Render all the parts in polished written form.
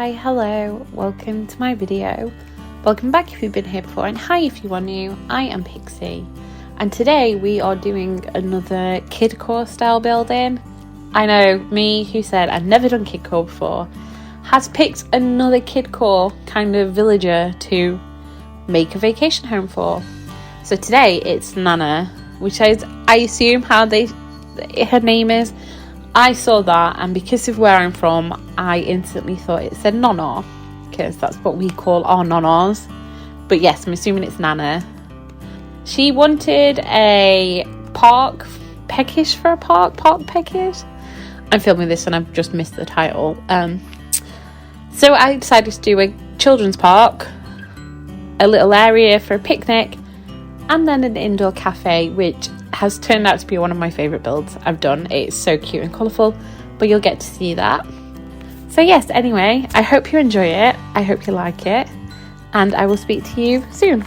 Hi, hello, welcome to my video. Welcome back if you've been here before, and hi if you are new. I am Pixie, and today we are doing another Kidcore style building. I know, me who said I'd never done Kidcore before has picked another Kidcore kind of villager to make a vacation home for. So today it's Nana, which is, I assume, how her name is. I saw that, and because of where I'm from, I instantly thought it said Nonna, because that's what we call our nonnas. But yes, I'm assuming it's Nana. She wanted a park peckish. I'm filming this and I've just missed the title. So I decided to do a children's park, a little area for a picnic, and then an indoor cafe, which has turned out to be one of my favourite builds I've done. It's so cute and colourful, but you'll get to see that. So yes, anyway, I hope you enjoy it. I hope you like it, and I will speak to you soon.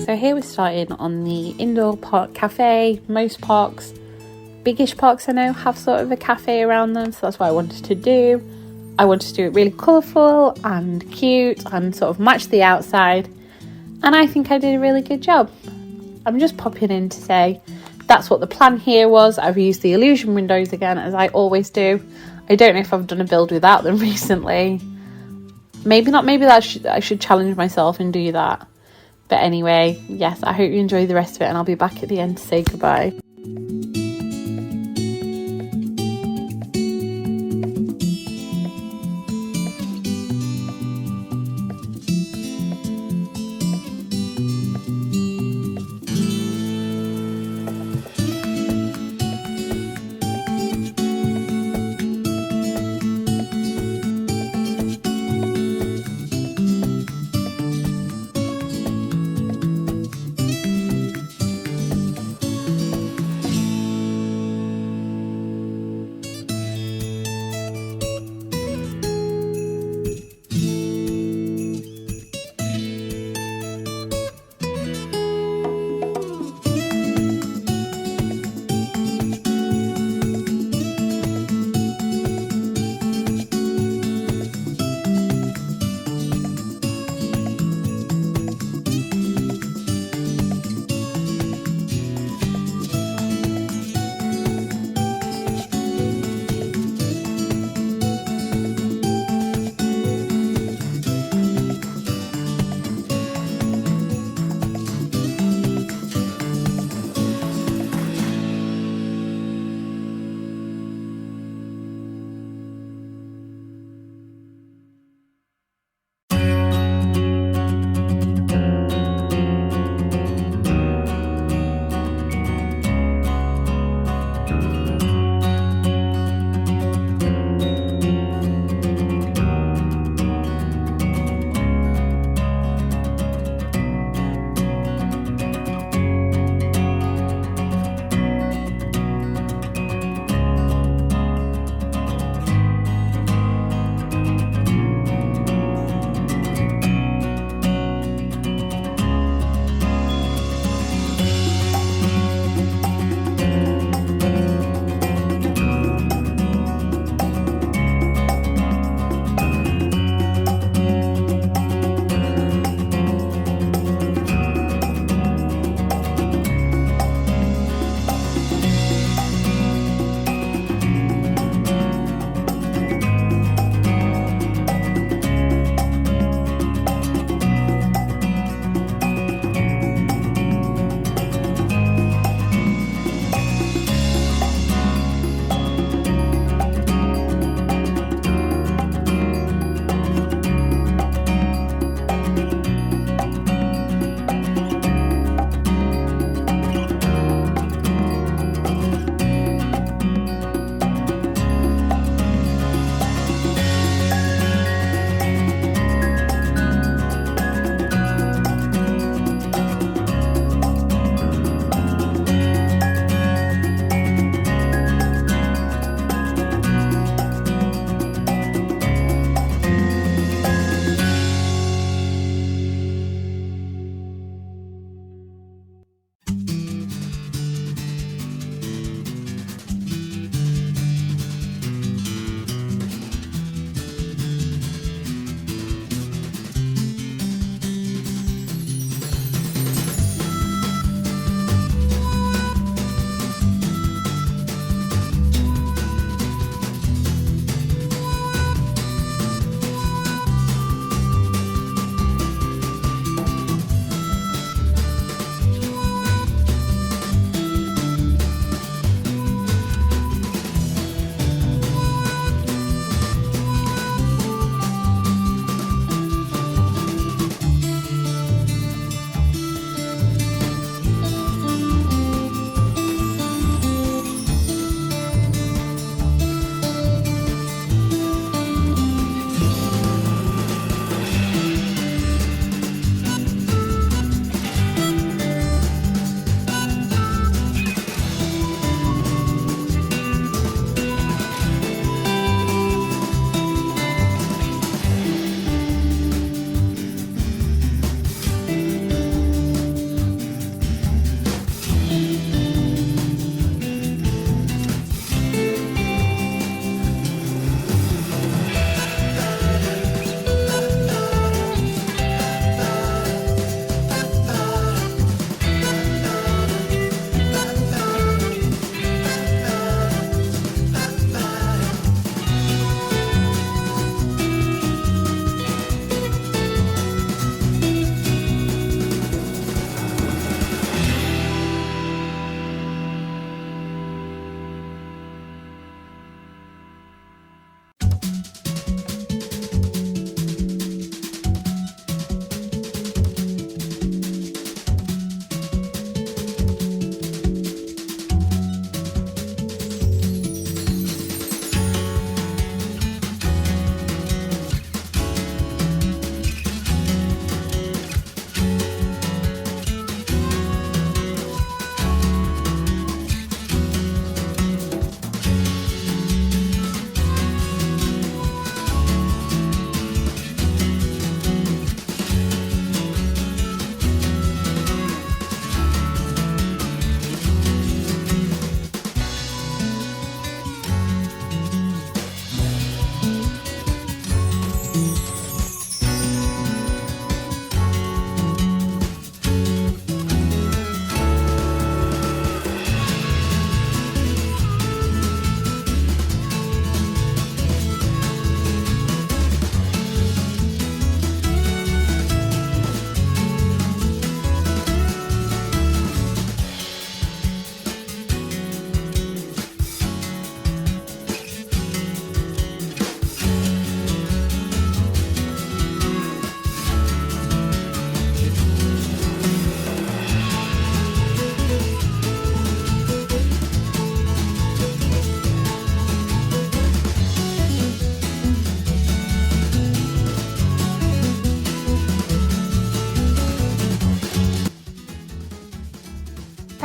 So here we're starting on the indoor park cafe. Most parks, biggish parks I know, have sort of a cafe around them, so that's what I wanted to do. I wanted to do it really colourful and cute and sort of match the outside, and I think I did a really good job. I'm just popping in to say that's what the plan here was. I've used the illusion windows again, as I always do. I don't know if I've done a build without them recently. Maybe not, maybe I should challenge myself and do that. But anyway, yes, I hope you enjoy the rest of it, and I'll be back at the end to say goodbye.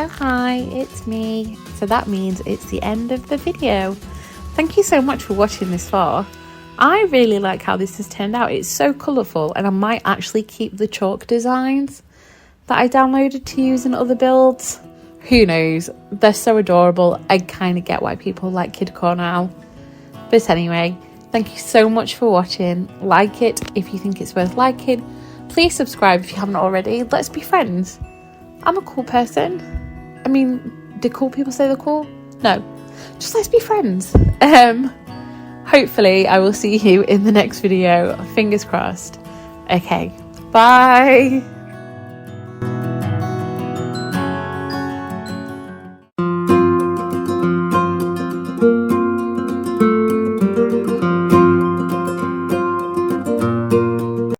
Oh hi, it's me. So that means it's the end of the video. Thank you so much for watching this far. I really like how this has turned out. It's so colourful, and I might actually keep the chalk designs that I downloaded to use in other builds. Who knows? They're so adorable. I kind of get why people like Kidcore now. But anyway, thank you so much for watching. Like it if you think it's worth liking. Please subscribe if you haven't already. Let's be friends. I'm a cool person. I mean, do cool people say they're cool? No. Just let's be friends. Hopefully I will see you in the next video. Fingers crossed. Okay. Bye.